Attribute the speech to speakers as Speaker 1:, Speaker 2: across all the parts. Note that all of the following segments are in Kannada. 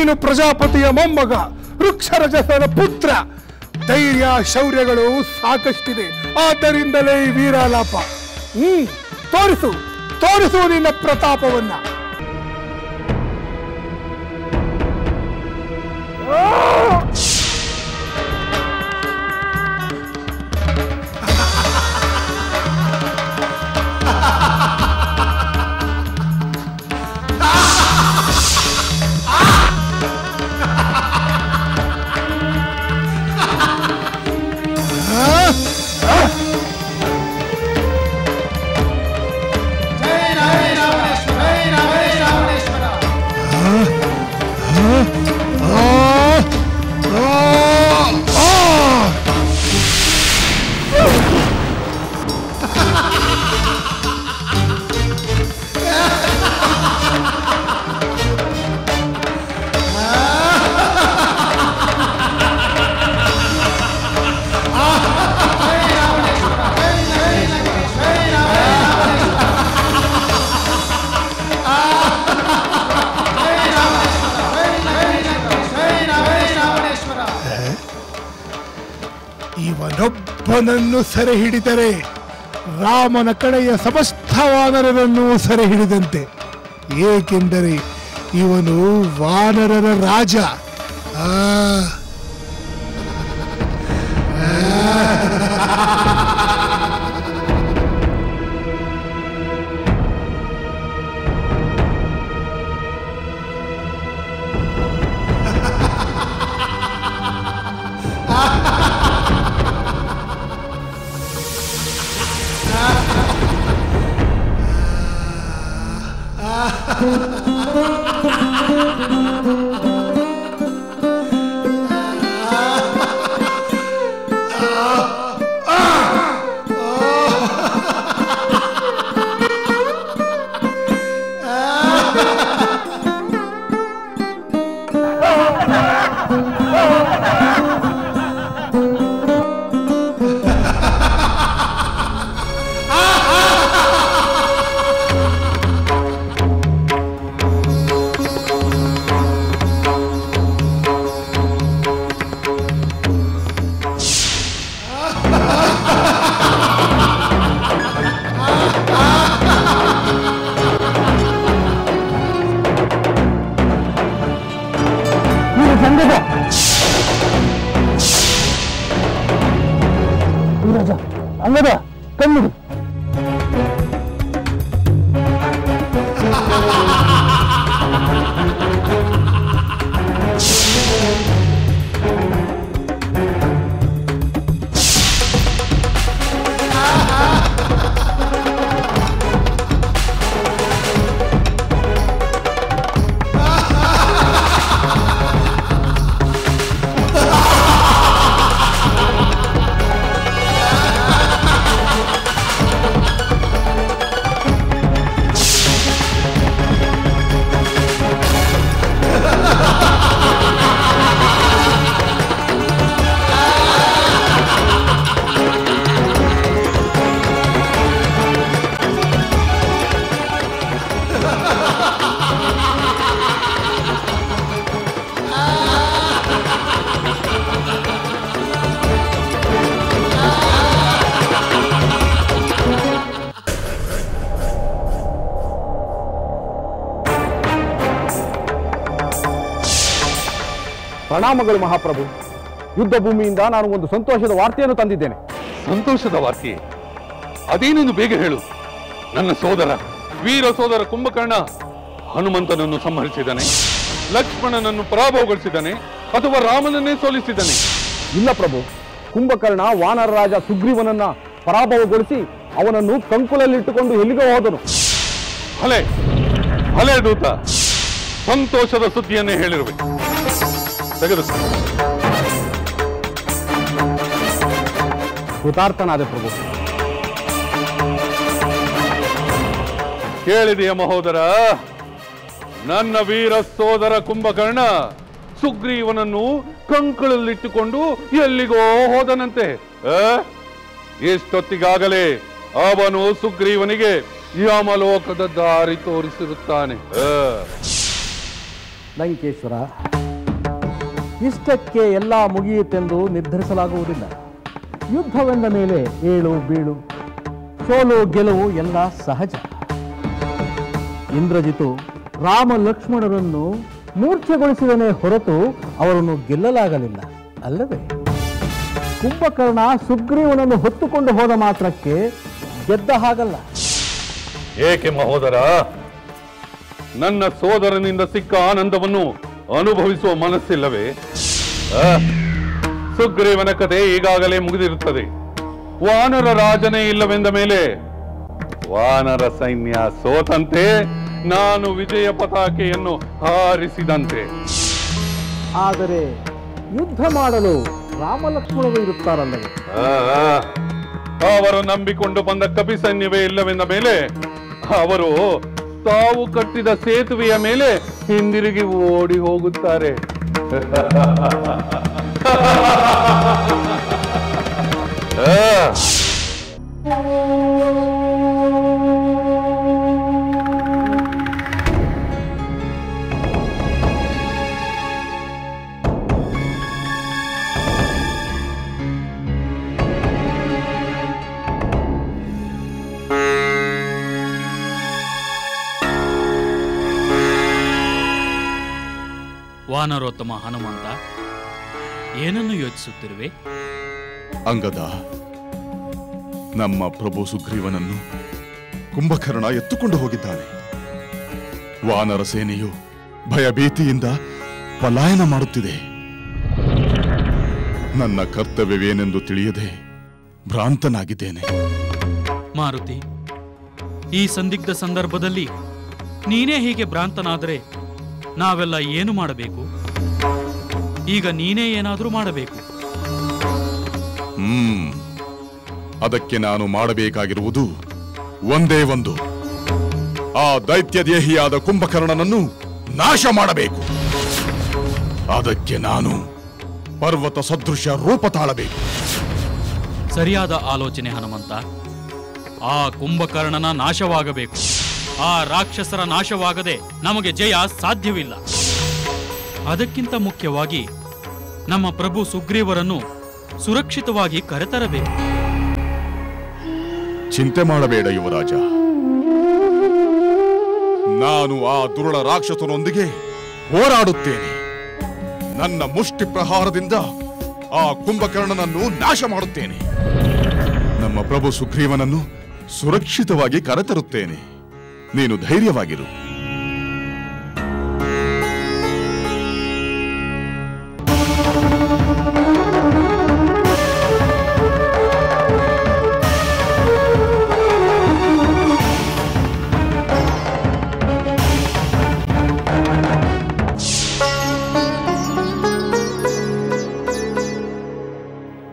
Speaker 1: ನೀನು ಪ್ರಜಾಪತಿಯ ಮೊಮ್ಮಗ, ವೃಕ್ಷರಜಸನ ಪುತ್ರ. ಧೈರ್ಯ ಶೌರ್ಯಗಳು ಸಾಕಷ್ಟಿದೆ. ಆದ್ದರಿಂದಲೇ ಈ ವೀರಾಲಾಪ. ತೋರಿಸು ತೋರಿಸು ನಿನ್ನ ಪ್ರತಾಪವನ್ನ. ಇವನೊಬ್ಬನನ್ನು ಸೆರೆ ಹಿಡಿದರೆ ರಾಮನ ಕಡೆಯ ಸಮಸ್ತ ವಾನರರನ್ನು ಸೆರೆ ಹಿಡಿದಂತೆ. ಏಕೆಂದರೆ ಇವನು ವಾನರರ ರಾಜ.
Speaker 2: ಅಂಗದ ಕಣ್ಣಿಡು.
Speaker 3: ಪ್ರಣಾಮಗಳು ಮಹಾಪ್ರಭು. ಯುದ್ಧ ಭೂಮಿಯಿಂದ ನಾನು ಒಂದು ಸಂತೋಷದ ವಾರ್ತೆಯನ್ನು ತಂದಿದ್ದೇನೆ.
Speaker 4: ಸಂತೋಷದ ವಾರ್ತೆ? ಅದೇನೇನು ಬೇಗ ಹೇಳು. ನನ್ನ ಸೋದರ ವೀರ ಸೋದರ ಕುಂಭಕರ್ಣ ಹನುಮಂತನನ್ನು ಸಂಹರಿಸಿದ್ದಾನೆ, ಲಕ್ಷ್ಮಣನನ್ನು ಪರಾಭವಗೊಳಿಸಿದ್ದಾನೆ ಅಥವಾ ರಾಮನನ್ನೇ ಸೋಲಿಸಿದ್ದಾನೆ?
Speaker 3: ಇಲ್ಲ ಪ್ರಭು, ಕುಂಭಕರ್ಣ ವಾನರ ರಾಜ ಸುಗ್ರೀವನನ್ನ ಪರಾಭವಗೊಳಿಸಿ ಅವನನ್ನು ಕಂಕುಳಲ್ಲಿಟ್ಟುಕೊಂಡು ಎಲ್ಲಿಗೋ ಹೋದನು.
Speaker 4: ಹಲೆ ಹಲೆ ದೂತ, ಸಂತೋಷದ ಸುದ್ದಿಯನ್ನೇ ಹೇಳಿರುವೆ. ತೆಗೆದುಕೊ.
Speaker 3: ಕೃತಾರ್ಥನಾದೆ ಪ್ರಭು.
Speaker 4: ಕೇಳಿದೆಯ ಮಹೋದರ, ನನ್ನ ವೀರ ಸೋದರ ಕುಂಭಕರ್ಣ ಸುಗ್ರೀವನನ್ನು ಕಂಕಳಲ್ಲಿಟ್ಟುಕೊಂಡು ಎಲ್ಲಿಗೋ ಹೋದನಂತೆ. ಎಷ್ಟೊತ್ತಿಗಾಗಲೇ ಅವನು ಸುಗ್ರೀವನಿಗೆ ಯಮಲೋಕದ ದಾರಿ ತೋರಿಸಿರುತ್ತಾನೆ.
Speaker 3: ಲಂಕೇಶ್ವರ, ಇಷ್ಟಕ್ಕೆ ಎಲ್ಲ ಮುಗಿಯಿತೆಂದು ನಿರ್ಧರಿಸಲಾಗುವುದಿಲ್ಲ. ಯುದ್ಧವೆಂದ ಮೇಲೆ ಏಳು ಬೀಳು, ಸೋಲು ಗೆಲುವು ಎಲ್ಲ ಸಹಜ. ಇಂದ್ರಜಿತು ರಾಮ ಲಕ್ಷ್ಮಣರನ್ನು ಮೂರ್ಛೆಗೊಳಿಸಿದನೇ ಹೊರತು ಅವರನ್ನು ಗೆಲ್ಲಲಾಗಲಿಲ್ಲ ಅಲ್ಲವೇ? ಕುಂಭಕರ್ಣ ಸುಗ್ರೀವನನ್ನು ಹೊತ್ತುಕೊಂಡು ಹೋದ ಮಾತ್ರಕ್ಕೆ ಗೆದ್ದ ಹಾಗಲ್ಲ.
Speaker 4: ಏಕೆ ಮಹೋದರ? ನನ್ನ ಸೋದರನಿಂದ ಸಿಕ್ಕ ಆನಂದವನ್ನು ಅನುಭವಿಸುವ ಮನಸ್ಸಿಲ್ಲವೇ? ಸುಗ್ರೀವನ ಕಥೆ ಈಗಾಗಲೇ ಮುಗಿದಿರುತ್ತದೆ. ವಾನರ ರಾಜನೇ ಇಲ್ಲವೆಂದ ಮೇಲೆ ವಾನರ ಸೈನ್ಯ ಸೋತಂತೆ, ನಾನು ವಿಜಯ ಪತಾಕೆಯನ್ನು ಹಾರಿಸಿದಂತೆ.
Speaker 3: ಆದರೆ ಯುದ್ಧ ಮಾಡಲು ರಾಮಲಕ್ಷ್ಮಣರು ಇರುತ್ತಾರಲ್ಲವೇ?
Speaker 4: ಅವರು ನಂಬಿಕೊಂಡು ಬಂದ ಕಪಿ ಸೈನ್ಯವೇ ಇಲ್ಲವೆಂದ ಮೇಲೆ ಅವರು ತಾವು ಕಟ್ಟಿದ ಸೇತುವೆಯ ಮೇಲೆ ಹಿಂದಿರುಗಿ ಓಡಿ ಹೋಗುತ್ತಾರೆ.
Speaker 5: ವಾನರೋತ್ತಮ ಹನುಮಂತ, ಏನನ್ನು ಯೋಚಿಸುತ್ತಿರುವೆ?
Speaker 6: ಅಂಗದ, ನಮ್ಮ ಪ್ರಭು ಸುಗ್ರೀವನನ್ನು ಕುಂಭಕರ್ಣ ಎತ್ತುಕೊಂಡು ಹೋಗಿದ್ದಾನೆ. ವಾನರ ಸೇನೆಯು ಭಯಭೀತಿಯಿಂದ ಪಲಾಯನ ಮಾಡುತ್ತಿದೆ. ನನ್ನ ಕರ್ತವ್ಯವೇನೆಂದು ತಿಳಿಯದೆ ಭ್ರಾಂತನಾಗಿದ್ದೇನೆ.
Speaker 5: ಮಾರುತಿ, ಈ ಸಂದಿಗ್ಧ ಸಂದರ್ಭದಲ್ಲಿ ನೀನೇ ಹೀಗೆ ಭ್ರಾಂತನಾದರೆ ನಾವೆಲ್ಲ ಏನು ಮಾಡಬೇಕು? ಈಗ ನೀನೇ ಏನಾದರೂ ಮಾಡಬೇಕು.
Speaker 6: ಅದಕ್ಕೆ ನಾನು ಮಾಡಬೇಕಾಗಿರುವುದು ಒಂದೇ ಒಂದು, ಆ ದೈತ್ಯ ದೇಹಿಯಾದ ಕುಂಭಕರ್ಣನನ್ನು ನಾಶ ಮಾಡಬೇಕು. ಅದಕ್ಕೆ ನಾನು ಪರ್ವತ ಸದೃಶ ರೂಪ ತಾಳಬೇಕು.
Speaker 5: ಸರಿಯಾದ ಆಲೋಚನೆ ಹನುಮಂತ. ಆ ಕುಂಭಕರ್ಣನ ನಾಶವಾಗಬೇಕು. ಆ ರಾಕ್ಷಸರ ನಾಶವಾಗದೆ ನಮಗೆ ಜಯ ಸಾಧ್ಯವಿಲ್ಲ. ಅದಕ್ಕಿಂತ ಮುಖ್ಯವಾಗಿ ನಮ್ಮ ಪ್ರಭು ಸುಗ್ರೀವರನ್ನು ಸುರಕ್ಷಿತವಾಗಿ ಕರೆತರಬೇಕು.
Speaker 6: ಚಿಂತೆ ಮಾಡಬೇಡ ಯುವರಾಜ, ನಾನು ಆ ದುರುಳ ರಾಕ್ಷಸನೊಂದಿಗೆ ಹೋರಾಡುತ್ತೇನೆ. ನನ್ನ ಮುಷ್ಟಿ ಪ್ರಹಾರದಿಂದ ಆ ಕುಂಭಕರ್ಣನನ್ನು ನಾಶ ಮಾಡುತ್ತೇನೆ. ನಮ್ಮ ಪ್ರಭು ಸುಗ್ರೀವನನ್ನು ಸುರಕ್ಷಿತವಾಗಿ ಕರೆತರುತ್ತೇನೆ. ನೀನು ಧೈರ್ಯವಾಗಿರು.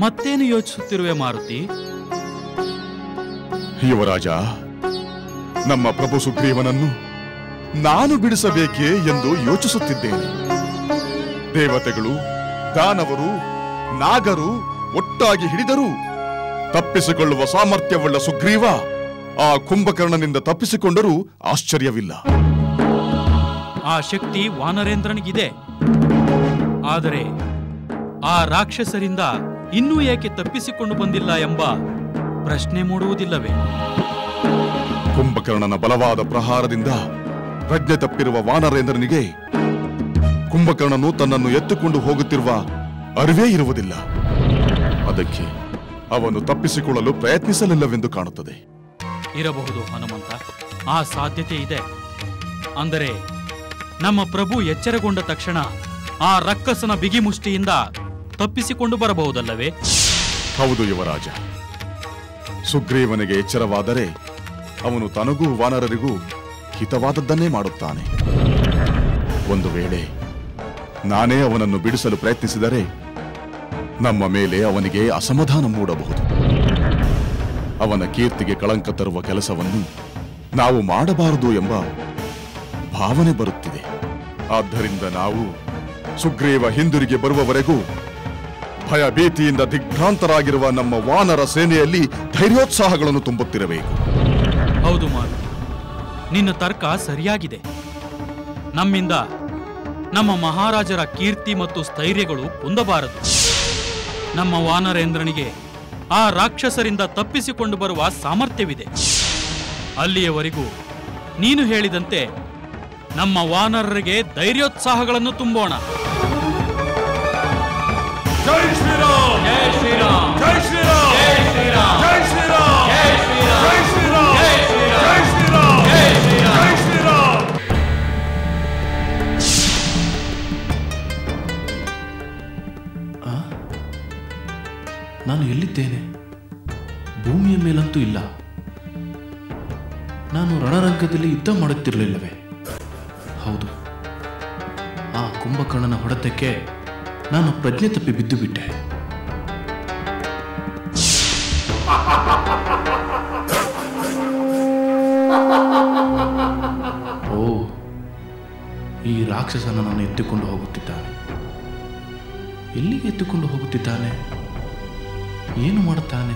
Speaker 5: ಮತ್ತೇನು ಯೋಚಿಸುತ್ತಿರುವೆ ಮಾರುತಿ?
Speaker 6: ಯುವರಾಜ, ನಮ್ಮ ಪ್ರಭು ಸುಗ್ರೀವನನ್ನು ನಾನು ಬಿಡಿಸಬೇಕೇ ಎಂದು ಯೋಚಿಸುತ್ತಿದ್ದೇನೆ. ದೇವತೆಗಳು, ದಾನವರು, ನಾಗರು ಒಟ್ಟಾಗಿ ಹಿಡಿದರೂ ತಪ್ಪಿಸಿಕೊಳ್ಳುವ ಸಾಮರ್ಥ್ಯವುಳ್ಳ ಸುಗ್ರೀವ ಆ ಕುಂಭಕರ್ಣನಿಂದ ತಪ್ಪಿಸಿಕೊಂಡರೂ ಆಶ್ಚರ್ಯವಿಲ್ಲ.
Speaker 5: ಆ ಶಕ್ತಿ ವಾನರೇಂದ್ರನಿಗಿದೆ. ಆದರೆ ಆ ರಾಕ್ಷಸರಿಂದ ಇನ್ನೂ ಏಕೆ ತಪ್ಪಿಸಿಕೊಂಡು ಬಂದಿಲ್ಲ ಎಂಬ ಪ್ರಶ್ನೆ ಮೂಡುವುದಿಲ್ಲವೇ?
Speaker 6: ಕುಂಭಕರ್ಣನ ಬಲವಾದ ಪ್ರಹಾರದಿಂದ ಪ್ರಜ್ಞೆ ತಪ್ಪಿರುವ ವಾನರೇಂದ್ರನಿಗೆ ಕುಂಭಕರ್ಣನು ತನ್ನನ್ನು ಎತ್ತುಕೊಂಡು ಹೋಗುತ್ತಿರುವ ಅರಿವೇ ಇರುವುದಿಲ್ಲ. ಅದಕ್ಕೆ ಅವನು ತಪ್ಪಿಸಿಕೊಳ್ಳಲು ಪ್ರಯತ್ನಿಸಲಿಲ್ಲವೆಂದು ಕಾಣುತ್ತದೆ.
Speaker 5: ಇರಬಹುದು ಹನುಮಂತ, ಆ ಸಾಧ್ಯತೆ ಇದೆ. ಅಂದರೆ ನಮ್ಮ ಪ್ರಭು ಎಚ್ಚರಗೊಂಡ ತಕ್ಷಣ ಆ ರಕ್ಕಸನ ಬಿಗಿ ಮುಷ್ಟಿಯಿಂದ ತಪ್ಪಿಸಿಕೊಂಡು ಬರಬಹುದಲ್ಲವೇ?
Speaker 6: ಹೌದು ಯುವರಾಜ. ಸುಗ್ರೀವನಿಗೆ ಎಚ್ಚರವಾದರೆ ಅವನು ತನಗೂ ವಾನರರಿಗೂ ಹಿತವಾದದ್ದನ್ನೇ ಮಾಡುತ್ತಾನೆ. ಒಂದು ವೇಳೆ ನಾನೇ ಅವನನ್ನು ಬಿಡಿಸಲು ಪ್ರಯತ್ನಿಸಿದರೆ ನಮ್ಮ ಮೇಲೆ ಅವನಿಗೆ ಅಸಮಾಧಾನ ಮೂಡಬಹುದು. ಅವನ ಕೀರ್ತಿಗೆ ಕಳಂಕ ತರುವ ಕೆಲಸವನ್ನು ನಾವು ಮಾಡಬಾರದು ಎಂಬ ಭಾವನೆ ಬರುತ್ತಿದೆ. ಆದ್ದರಿಂದ ನಾವು ಸುಗ್ರೀವ ಹಿಂದಿರುಗಿ ಬರುವವರೆಗೂ ಭಯಭೀತಿಯಿಂದ ದಿಗ್ಭ್ರಾಂತರಾಗಿರುವ ನಮ್ಮ ವಾನರ ಸೇನೆಯಲ್ಲಿ ಧೈರ್ಯೋತ್ಸಾಹಗಳನ್ನು ತುಂಬುತ್ತಿರಬೇಕು.
Speaker 5: ಹೌದು ಮಾರು, ನಿನ್ನ ತರ್ಕ ಸರಿಯಾಗಿದೆ. ನಮ್ಮಿಂದ ನಮ್ಮ ಮಹಾರಾಜರ ಕೀರ್ತಿ ಮತ್ತು ಸ್ಥೈರ್ಯಗಳು ಕುಂದಬಾರದು. ನಮ್ಮ ವಾನರೇಂದ್ರನಿಗೆ ಆ ರಾಕ್ಷಸರಿಂದ ತಪ್ಪಿಸಿಕೊಂಡು ಬರುವ ಸಾಮರ್ಥ್ಯವಿದೆ. ಅಲ್ಲಿಯವರೆಗೂ ನೀನು ಹೇಳಿದಂತೆ ನಮ್ಮ ವಾನರರಿಗೆ ಧೈರ್ಯೋತ್ಸಾಹಗಳನ್ನು ತುಂಬೋಣ.
Speaker 7: ಜೈ ಶ್ರೀರಾಮ್! ಜೈ ಶ್ರೀರಾಮ್! ಜೈ ಶ್ರೀರಾಮ್! ಜೈ ಶ್ರೀರಾಮ್! ಜೈ ಶ್ರೀರಾಮ್! ಜೈ ಶ್ರೀರಾಮ್! ಜೈ ಶ್ರೀರಾಮ್! ಜೈ ಶ್ರೀರಾಮ್! ಜೈ ಶ್ರೀರಾಮ್!
Speaker 8: ನಾನು ಎಲ್ಲಿದ್ದೇನೆ? ಭೂಮಿಯ ಮೇಲಂತೂ ಇಲ್ಲ. ನಾನು ರಣರಂಗದಲ್ಲಿ ಯುದ್ಧ ಮಾಡುತ್ತಿರಲಿಲ್ಲವೇ? ಹೌದು, ಆ ಕುಂಭಕರ್ಣನ ಹೊಡೆತಕ್ಕೆ ನಾನು ಪ್ರಜ್ಞೆ ತಪ್ಪಿ ಬಿದ್ದು ಬಿಟ್ಟೆ. ಓ, ಈ ರಾಕ್ಷಸ ನನ್ನನ್ನು ಎತ್ತಿಕೊಂಡು ಹೋಗುತ್ತಿದ್ದಾನೆ. ಎಲ್ಲಿಗೆ ಎತ್ತಿಕೊಂಡು ಹೋಗುತ್ತಿದ್ದಾನೆ? ಏನು ಮಾಡುತ್ತಾನೆ?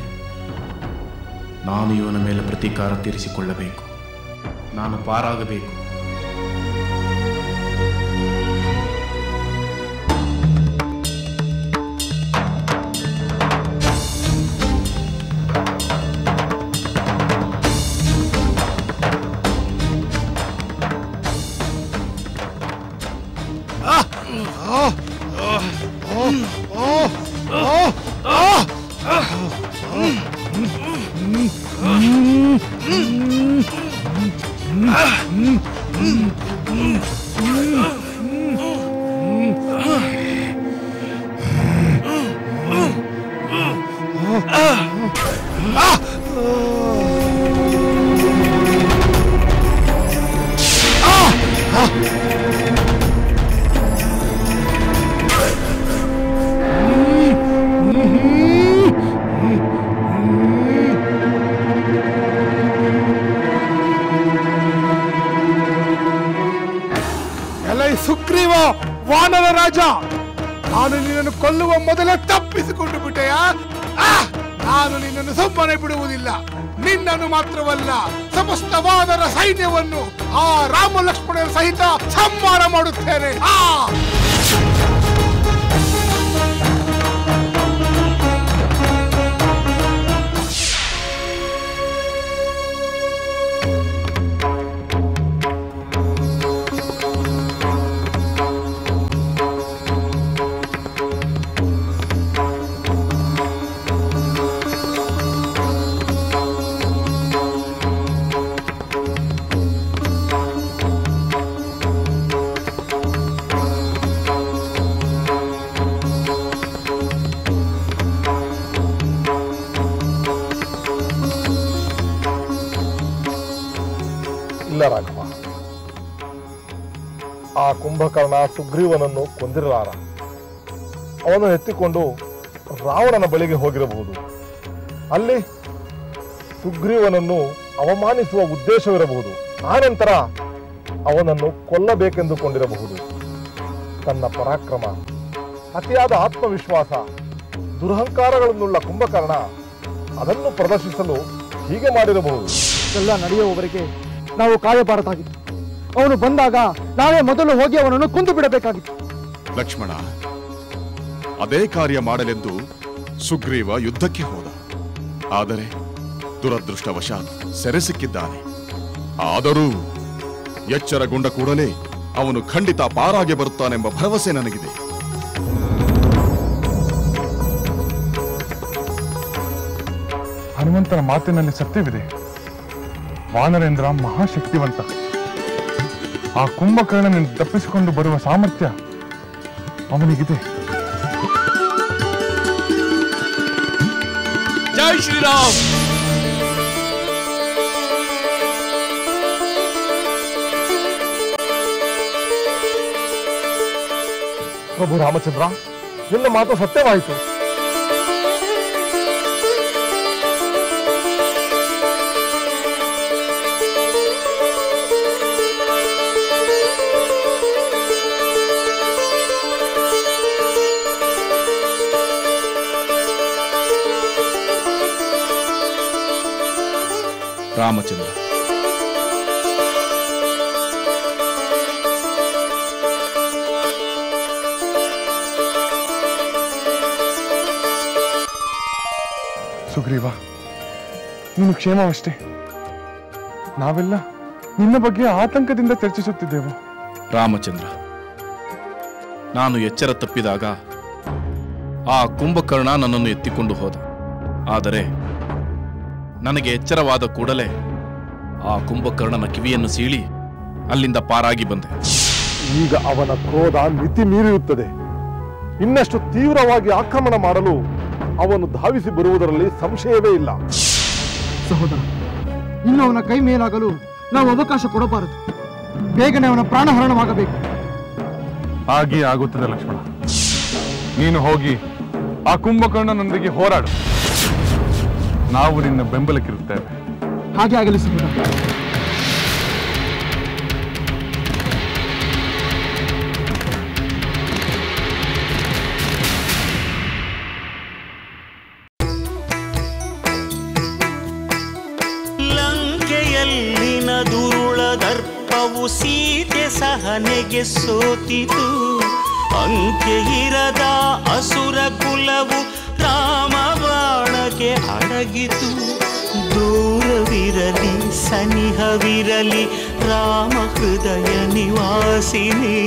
Speaker 8: ನಾನು ಇವನ ಮೇಲೆ ಪ್ರತೀಕಾರ ತೀರಿಸಿಕೊಳ್ಳಬೇಕು. ನಾನು ಪಾರಾಗಬೇಕು.
Speaker 1: ಸುಗ್ರೀವ, ವಾನರ ರಾಜ, ನಾನು ನಿನ್ನನ್ನು ಕೊಲ್ಲುವ ಮೊದಲೇ ತಪ್ಪಿಸಿಕೊಂಡು ಬಿಟ್ಟೆಯಾ? ನಾನು ನಿನ್ನನ್ನು ಸುಮ್ಮನೆ ಬಿಡುವುದಿಲ್ಲ. ನಿನ್ನನ್ನು ಮಾತ್ರವಲ್ಲ, ಸಮಸ್ತ ವಾನರ ಸೈನ್ಯವನ್ನು ಆ ರಾಮ ಲಕ್ಷ್ಮಣರ ಸಹಿತ ಸಂಹಾರ ಮಾಡುತ್ತೇನೆ.
Speaker 9: ಇಲ್ಲ ರಾಘವ, ಆ ಕುಂಭಕರ್ಣ ಸುಗ್ರೀವನನ್ನು ಕೊಂದಿರಲಾರ. ಅವನು ಎತ್ತಿಕೊಂಡು ರಾವಣನ ಬಳಿಗೆ ಹೋಗಿರಬಹುದು. ಅಲ್ಲಿ ಸುಗ್ರೀವನನ್ನು ಅವಮಾನಿಸುವ ಉದ್ದೇಶವಿರಬಹುದು. ಆನಂತರ ಅವನನ್ನು ಕೊಲ್ಲಬೇಕೆಂದುಕೊಂಡಿರಬಹುದು. ತನ್ನ ಪರಾಕ್ರಮ, ಅತಿಯಾದ ಆತ್ಮವಿಶ್ವಾಸ, ದುರಹಂಕಾರಗಳನ್ನುಳ್ಳ ಕುಂಭಕರ್ಣ ಅದನ್ನು ಪ್ರದರ್ಶಿಸಲು ಹೀಗೆ ಮಾಡಿರಬಹುದು.
Speaker 3: ಎಲ್ಲ ನಡೆಯುವವರೆಗೆ ನಾವು ಕಾಯಬಾರದಾಗಿತ್ತು. ಅವನು ಬಂದಾಗ ನಾವೇ ಮೊದಲು ಹೋಗಿ ಅವನನ್ನು ಕೊಂದು ಬಿಡಬೇಕಾಗಿತ್ತು.
Speaker 6: ಲಕ್ಷ್ಮಣ, ಅದೇ ಕಾರ್ಯ ಮಾಡಲೆಂದು ಸುಗ್ರೀವ ಯುದ್ಧಕ್ಕೆ ಹೋದ. ಆದರೆ ದುರದೃಷ್ಟವಶಾತ್ ಸೆರೆ ಸಿಕ್ಕಿದ್ದಾನೆ. ಆದರೂ ಎಚ್ಚರಗೊಂಡ ಕೂಡಲೇ ಅವನು ಖಂಡಿತ ಪಾರಾಗಿ ಬರುತ್ತಾನೆಂಬ ಭರವಸೆ ನನಗಿದೆ.
Speaker 9: ಹನುಮಂತನ ಮಾತಿನಲ್ಲಿ ಸತ್ಯವಿದೆ. ವಾನರೇಂದ್ರ ಮಹಾಶಕ್ತಿವಂತ. ಆ ಕುಂಭಕರ್ಣನಿಂದ ತಪ್ಪಿಸಿಕೊಂಡು ಬರುವ ಸಾಮರ್ಥ್ಯ ಅವನಿಗಿದೆ.
Speaker 7: ಜೈ ಶ್ರೀರಾಮ್!
Speaker 9: ಪ್ರಭು ರಾಮಚಂದ್ರ, ನಿನ್ನ ಮಾತು ಸತ್ಯವಾಯಿತು.
Speaker 6: ರಾಮಚಂದ್ರ,
Speaker 9: ಸುಗ್ರೀವ, ನೀನು ಕ್ಷೇಮವಷ್ಟೇ. ನಾವೆಲ್ಲ ನಿನ್ನ ಬಗ್ಗೆ ಆತಂಕದಿಂದ ಚರ್ಚಿಸುತ್ತಿದ್ದೆವು.
Speaker 8: ರಾಮಚಂದ್ರ, ನಾನು ಎಚ್ಚರ ತಪ್ಪಿದಾಗ ಆ ಕುಂಭಕರ್ಣ ನನ್ನನ್ನು ಎತ್ತಿಕೊಂಡು ಹೋದ. ಆದರೆ ನನಗೆ ಎಚ್ಚರವಾದ ಕೂಡಲೇ ಆ ಕುಂಭಕರ್ಣನ ಕಿವಿಯನ್ನು ಸೀಳಿ ಅಲ್ಲಿಂದ ಪಾರಾಗಿ ಬಂದೆ.
Speaker 9: ಈಗ ಅವನ ಕ್ರೋಧ ಮಿತಿ ಮೀರಿರುತ್ತದೆ. ಇನ್ನಷ್ಟು ತೀವ್ರವಾಗಿ ಆಕ್ರಮಣ ಮಾಡಲು ಅವನು ಧಾವಿಸಿ ಬರುವುದರಲ್ಲಿ ಸಂಶಯವೇ ಇಲ್ಲ.
Speaker 2: ಸಹೋದರ, ಇನ್ನು ಅವನ ಕೈ ಮೇಲಾಗಲು ನಾವು ಅವಕಾಶ ಕೊಡಬಾರದು. ಬೇಗನೆ ಅವನ ಪ್ರಾಣಹರಣವಾಗಬೇಕು.
Speaker 9: ಹಾಗೆ ಆಗುತ್ತದೆ ಲಕ್ಷ್ಮಣ. ನೀನು ಹೋಗಿ ಆ ಕುಂಭಕರ್ಣನೊಂದಿಗೆ ಹೋರಾಡು. ನಾವು ನಿನ್ನ ಬೆಂಬಲಕ್ಕಿರುತ್ತೇವೆ.
Speaker 2: ಹಾಗೆ ಆಗಲಿ ಸಹೋದರ.
Speaker 10: ಲಂಕೆಯಲ್ಲಿನ ದುರುಳ ದರ್ಪವು ಸೀತೆ ಸಹನೆಗೆ ಸೋತಿತು. ಅಂಕೆ ಇರದ ಅಸುರ ಕುಲವು ರಾಮ ಬಾಣಕ್ಕೆ ಅಡಗಿತು. ದೂರವಿರಲಿ ಸನಿಹವಿರಲಿ ರಾಮ ಹೃದಯ ನಿವಾಸಿನಿ.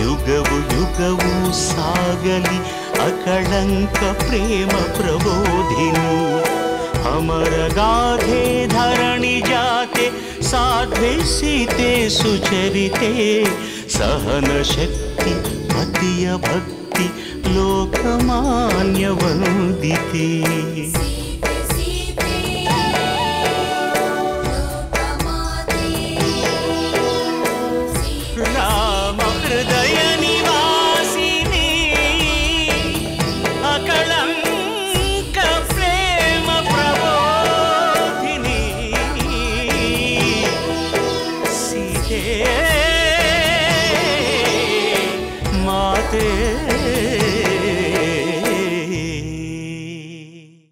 Speaker 10: ಯುಗವು ಯುಗವು ಸಾಗಲಿ ಅಕಳಂಕ ಪ್ರೇಮ ಪ್ರಬೋಧಿನಿ. ಅಮರ ಗಾಧೆ ಧರಣಿ ಜಾತೆ ಸಾಧ್ವೆ ಸೀತೆ ಸುಚರಿತೆ. ಸಹನ ಶಕ್ತಿ ಪತಿಯ ಭಕ್ತಿ ಲೋಕಮಾನ್ಯ ವಂದಿತೆ. ರಾಮ ಹೃದಯ ನಿವಾಸಿನಿ ಅಕಳಂಕ ಪ್ರೇಮ ಪ್ರಬೋಧಿನಿ. ಸೀತೆ ಮಾತೆ